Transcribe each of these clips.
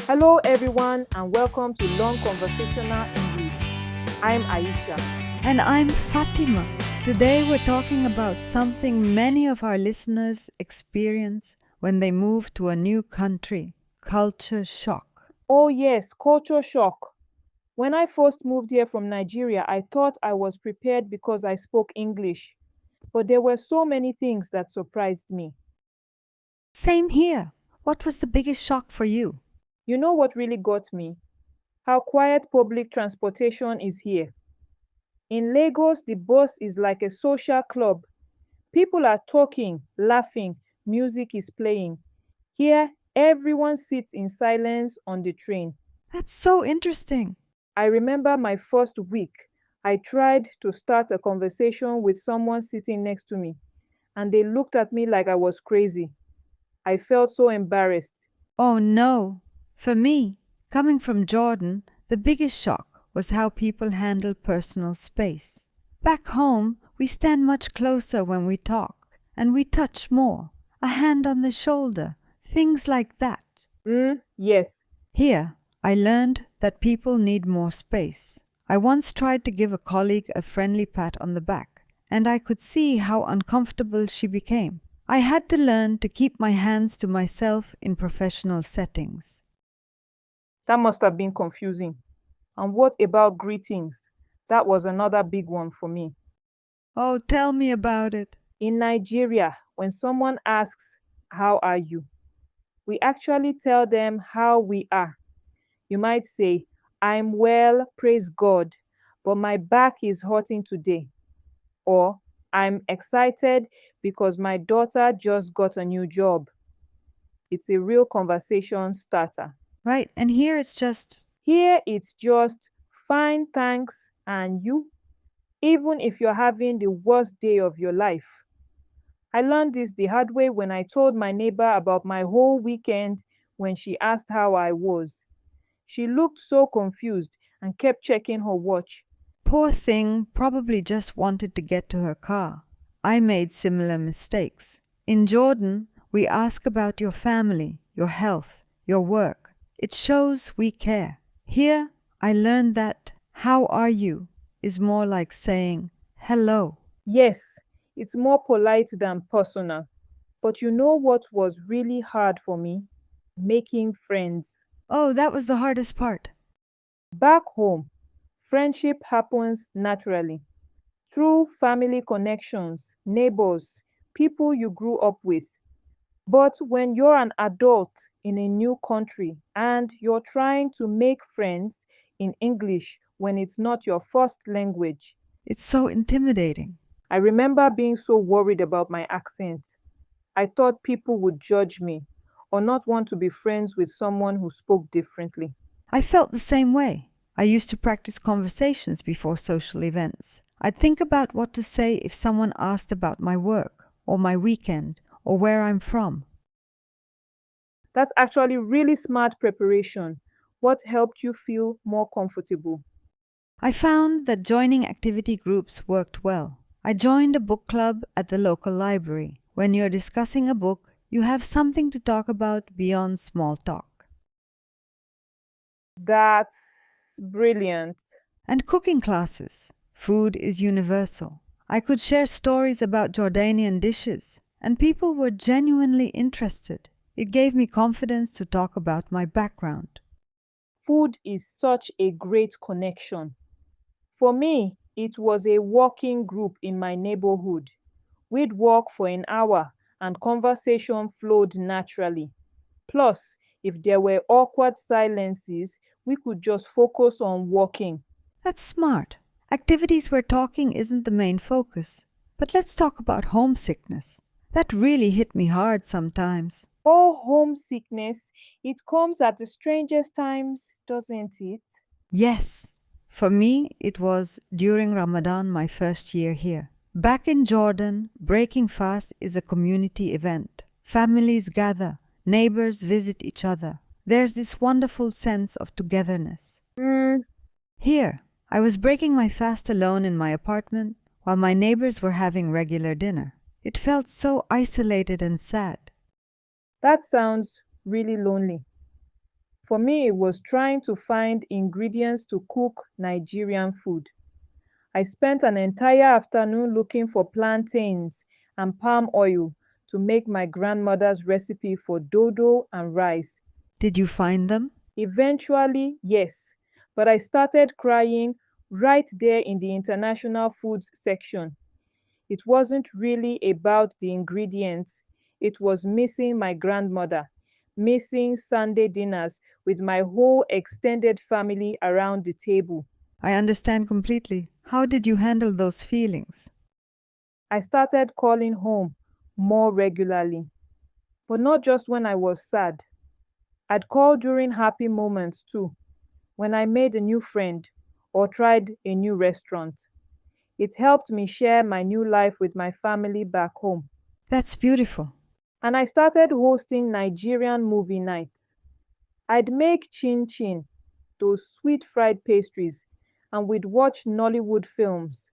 Hello, everyone, and welcome to Long Conversational English. I'm Aisha. And I'm Fatima. Today we're talking about something many of our listeners experience when they move to a new country: culture shock. Oh, yes, culture shock. When I first moved here from Nigeria, I thought I was prepared because I spoke English. But there were so many things that surprised me. Same here. What was the biggest shock for you? You know what really got me? How quiet public transportation is here. In Lagos, the bus is like a social club. People are talking, laughing, music is playing. Here, everyone sits in silence on the train. That's so interesting. I remember my first week. I tried to start a conversation with someone sitting next to me, and they looked at me like I was crazy. I felt so embarrassed. Oh no. For me, coming from Jordan, the biggest shock was how people handle personal space. Back home, we stand much closer when we talk, and we touch more. A hand on the shoulder, things like that. Yes. Here, I learned that people need more space. I once tried to give a colleague a friendly pat on the back, and I could see how uncomfortable she became. I had to learn to keep my hands to myself in professional settings. That must have been confusing. And what about greetings? That was another big one for me. Oh, tell me about it. In Nigeria, when someone asks, "How are you?" we actually tell them how we are. You might say, "I'm well, praise God, but my back is hurting today." Or, "I'm excited because my daughter just got a new job." It's a real conversation starter. Right, and here it's just, Here it's just "fine, thanks, and you?" even if you're having the worst day of your life. I learned this the hard way when I told my neighbor about my whole weekend when she asked how I was. She looked so confused and kept checking her watch. poor thing probably just wanted to get to her car. I made similar mistakes. In Jordan, we ask about your family, your health, your work. It shows we care. Here, I learned that "how are you" is more like saying hello. Yes, it's more polite than personal. But you know what was really hard for me? Making friends. Oh, that was the hardest part. Back home, friendship happens naturally through family connections, neighbors, people you grew up with. But when you're an adult in a new country and you're trying to make friends in English when it's not your first language, It's so intimidating. I remember being so worried about my accent. I thought people would judge me or not want to be friends with someone who spoke differently. I felt the same way. I used to practice conversations before social events. I'd think about what to say if someone asked about my work, or my weekend, or where I'm from. That's actually really smart preparation. What helped you feel more comfortable? I found that joining activity groups worked well. I joined a book club at the local library. When you're discussing a book, you have something to talk about beyond small talk. That's brilliant. And cooking classes. Food is universal. I could share stories about Jordanian dishes, and people were genuinely interested. It gave me confidence to talk about my background. Food is such a great connection. For me, it was a walking group in my neighborhood. We'd walk for an hour and conversation flowed naturally. Plus, if there were awkward silences, we could just focus on walking. That's smart. Activities where talking isn't the main focus. But let's talk about homesickness. That really hit me hard sometimes. Oh, homesickness, it comes at the strangest times, doesn't it? Yes, for me, it was during Ramadan, my first year here. Back in Jordan, breaking fast is a community event. Families gather, neighbors visit each other. There's this wonderful sense of togetherness. Mm, Here, I was breaking my fast alone in my apartment while my neighbors were having regular dinner. It felt so isolated and sad. that sounds really lonely. For me, it was trying to find ingredients to cook Nigerian food. I spent an entire afternoon looking for plantains and palm oil to make my grandmother's recipe for dodo and rice. Did you find them? Eventually, yes, but I started crying right there in the international foods section. It wasn't really about the ingredients, it was missing my grandmother, missing Sunday dinners with my whole extended family around the table. I understand completely. How did you handle those feelings? I started calling home more regularly, but not just when I was sad. I'd call during happy moments too, when I made a new friend or tried a new restaurant. It helped me share my new life with my family back home. That's beautiful. And I started hosting Nigerian movie nights. I'd make chin chin, those sweet fried pastries, and we'd watch Nollywood films.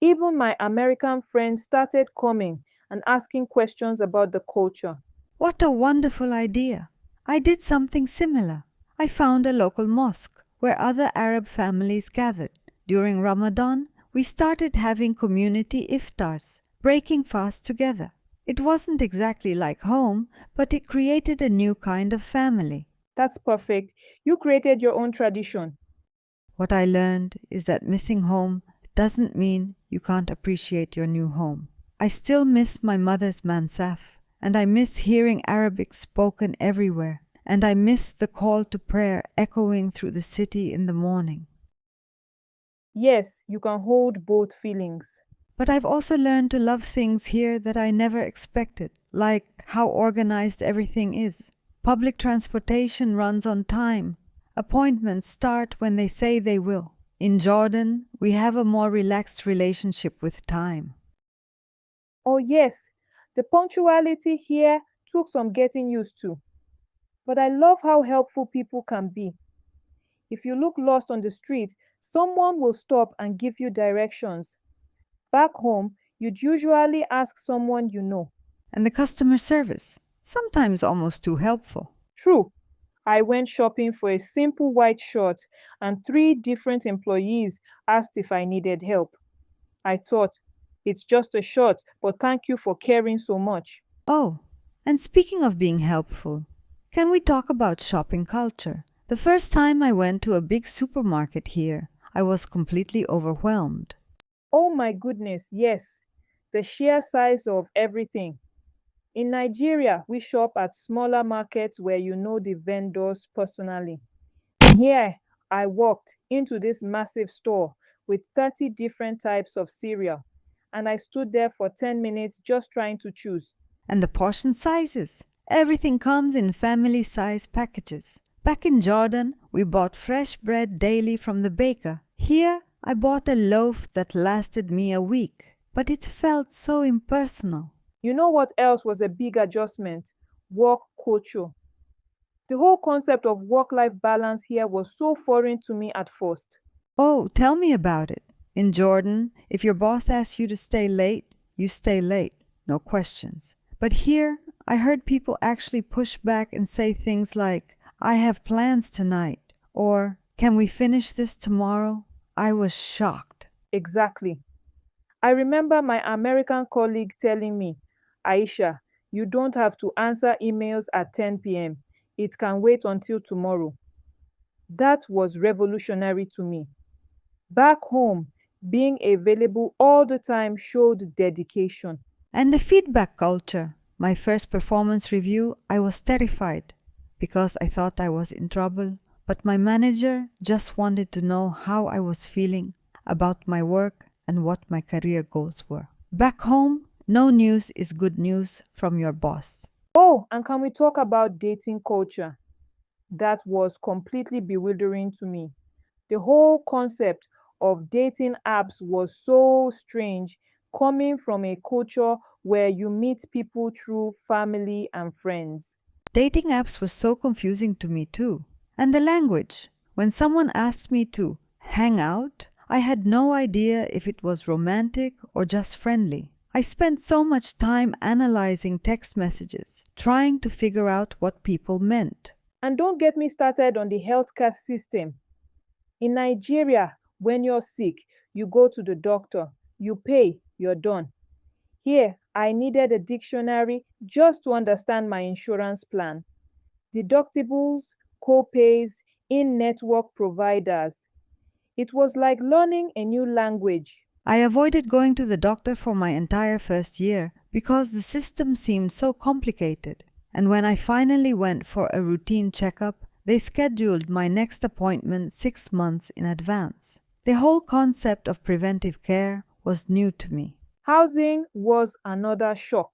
Even my American friends started coming and asking questions about the culture. What a wonderful idea. I did something similar. I found a local mosque where other Arab families gathered. During Ramadan, we started having community iftars, breaking fast together. It wasn't exactly like home, but it created a new kind of family. That's perfect. You created your own tradition. What I learned is that missing home doesn't mean you can't appreciate your new home. I still miss my mother's mansaf, and I miss hearing Arabic spoken everywhere, and I miss the call to prayer echoing through the city in the morning. Yes, you can hold both feelings. But I've also learned to love things here that I never expected, like how organized everything is. Public transportation runs on time. Appointments start when they say they will. In Jordan, we have a more relaxed relationship with time. Oh, yes, the punctuality here took some getting used to. But I love how helpful people can be. If you look lost on the street, someone will stop and give you directions. Back home, you'd usually ask someone you know. And the customer service, sometimes almost too helpful. True, I went shopping for a simple white shirt, and three different employees asked if I needed help. I thought, it's just a shirt, but thank you for caring so much. Oh, and speaking of being helpful, can we talk about shopping culture? The first time I went to a big supermarket here, I was completely overwhelmed. Oh my goodness, yes, the sheer size of everything. In Nigeria, we shop at smaller markets where you know the vendors personally. Here, I walked into this massive store with 30 different types of cereal, and I stood there for 10 minutes just trying to choose. And the portion sizes. Everything comes in family size packages. Back in Jordan, we bought fresh bread daily from the baker. Here, I bought a loaf that lasted me a week, but it felt so impersonal. You know what else was a big adjustment? Work culture. The whole concept of work life balance here was so foreign to me at first. Oh, tell me about it. In Jordan, if your boss asks you to stay late, you stay late, no questions. But here, I heard people actually push back and say things like, I have plans tonight, or can we finish this tomorrow? I was shocked. Exactly. I remember my American colleague telling me, Aisha, you don't have to answer emails at 10 p.m. It can wait until tomorrow. That was revolutionary to me. Back home, being available all the time showed dedication. And the feedback culture. My first performance review, I was terrified because I thought I was in trouble. But my manager just wanted to know how I was feeling about my work and what my career goals were. Back home, no news is good news from your boss. Oh, and can we talk about dating culture? That was completely bewildering to me. The whole concept of dating apps was so strange, coming from a culture where you meet people through family and friends. Dating apps were so confusing to me too. And the language. When someone asked me to hang out, I had no idea if it was romantic or just friendly. I spent so much time analyzing text messages, trying to figure out what people meant. And don't get me started on the healthcare system. In Nigeria, when you're sick, you go to the doctor, you pay, you're done. Here, I needed a dictionary just to understand my insurance plan. Deductibles, co-pays, in-network providers. It was like learning a new language. I avoided going to the doctor for my entire first year because the system seemed so complicated. And when I finally went for a routine checkup, they scheduled my next appointment 6 months in advance. The whole concept of preventive care was new to me. Housing was another shock.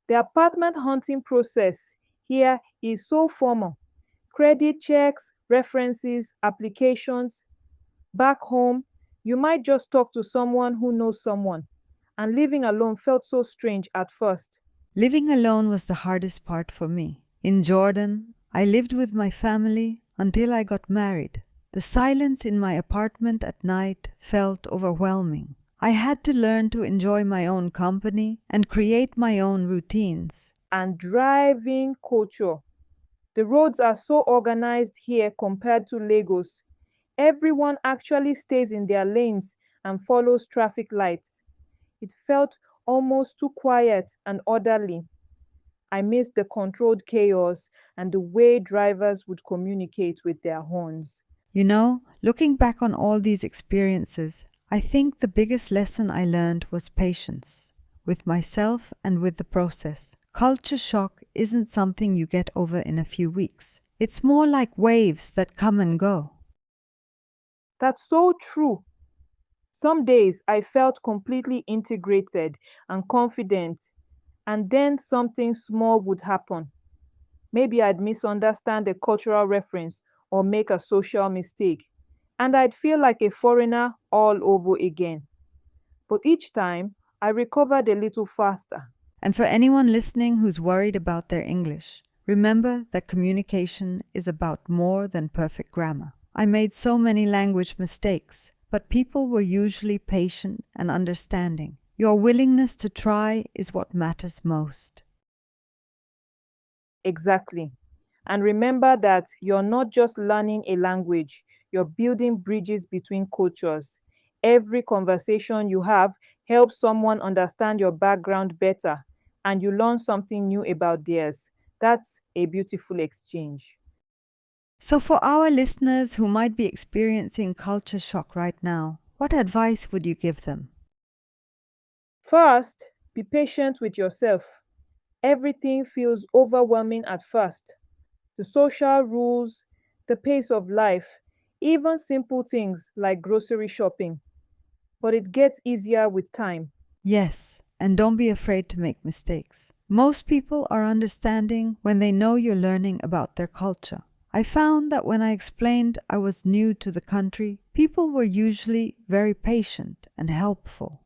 The apartment hunting process here is so formal. Credit checks, references, applications. Back home, you might just talk to someone who knows someone, and living alone felt so strange at first. Living alone was the hardest part for me. In Jordan, I lived with my family until I got married. The silence in my apartment at night felt overwhelming. I had to learn to enjoy my own company and create my own routines. And driving culture. The roads are so organized here compared to Lagos. Everyone actually stays in their lanes and follows traffic lights. It felt almost too quiet and orderly. I missed the controlled chaos and the way drivers would communicate with their horns. You know, looking back on all these experiences, I think the biggest lesson I learned was patience with myself and with the process. Culture shock isn't something you get over in a few weeks. It's more like waves that come and go. That's so true. Some days I felt completely integrated and confident, and then something small would happen. Maybe I'd misunderstand a cultural reference or make a social mistake, and I'd feel like a foreigner all over again. But each time, I recovered a little faster. And for anyone listening who's worried about their English, remember that communication is about more than perfect grammar. I made so many language mistakes, but people were usually patient and understanding. Your willingness to try is what matters most. Exactly. And remember that you're not just learning a language, you're building bridges between cultures. Every conversation you have helps someone understand your background better, and you learn something new about theirs. That's a beautiful exchange. So, for our listeners who might be experiencing culture shock right now, what advice would you give them? First, be patient with yourself. Everything feels overwhelming at first. The social rules, the pace of life, even simple things like grocery shopping. But it gets easier with time. Yes, and don't be afraid to make mistakes. Most people are understanding when they know you're learning about their culture. I found that when I explained I was new to the country, people were usually very patient and helpful.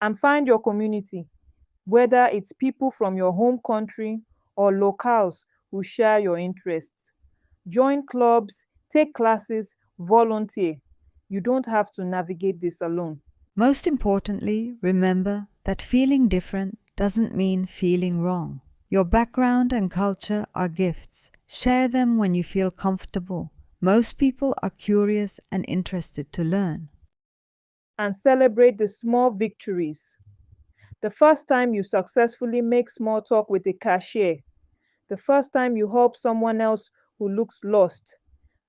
And find your community, whether it's people from your home country or locals who share your interests. Join clubs, take classes, volunteer. You don't have to navigate this alone. Most importantly, remember that feeling different doesn't mean feeling wrong. Your background and culture are gifts. Share them when you feel comfortable. Most people are curious and interested to learn. And celebrate the small victories. The first time you successfully make small talk with a cashier, the first time you help someone else who looks lost,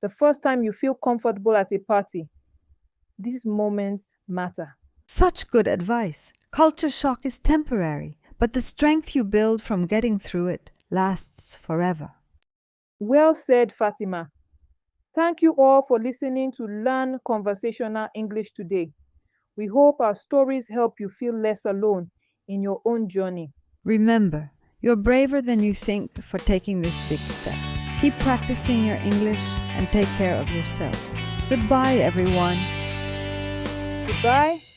the first time you feel comfortable at a party. These moments matter. Such good advice. Culture shock is temporary, but the strength you build from getting through it lasts forever. Well said, Fatima. Thank you all for listening to Learn Conversational English today. We hope our stories help you feel less alone in your own journey. Remember, you're braver than you think for taking this big step. Keep practicing your English and take care of yourselves. Goodbye, everyone. Goodbye.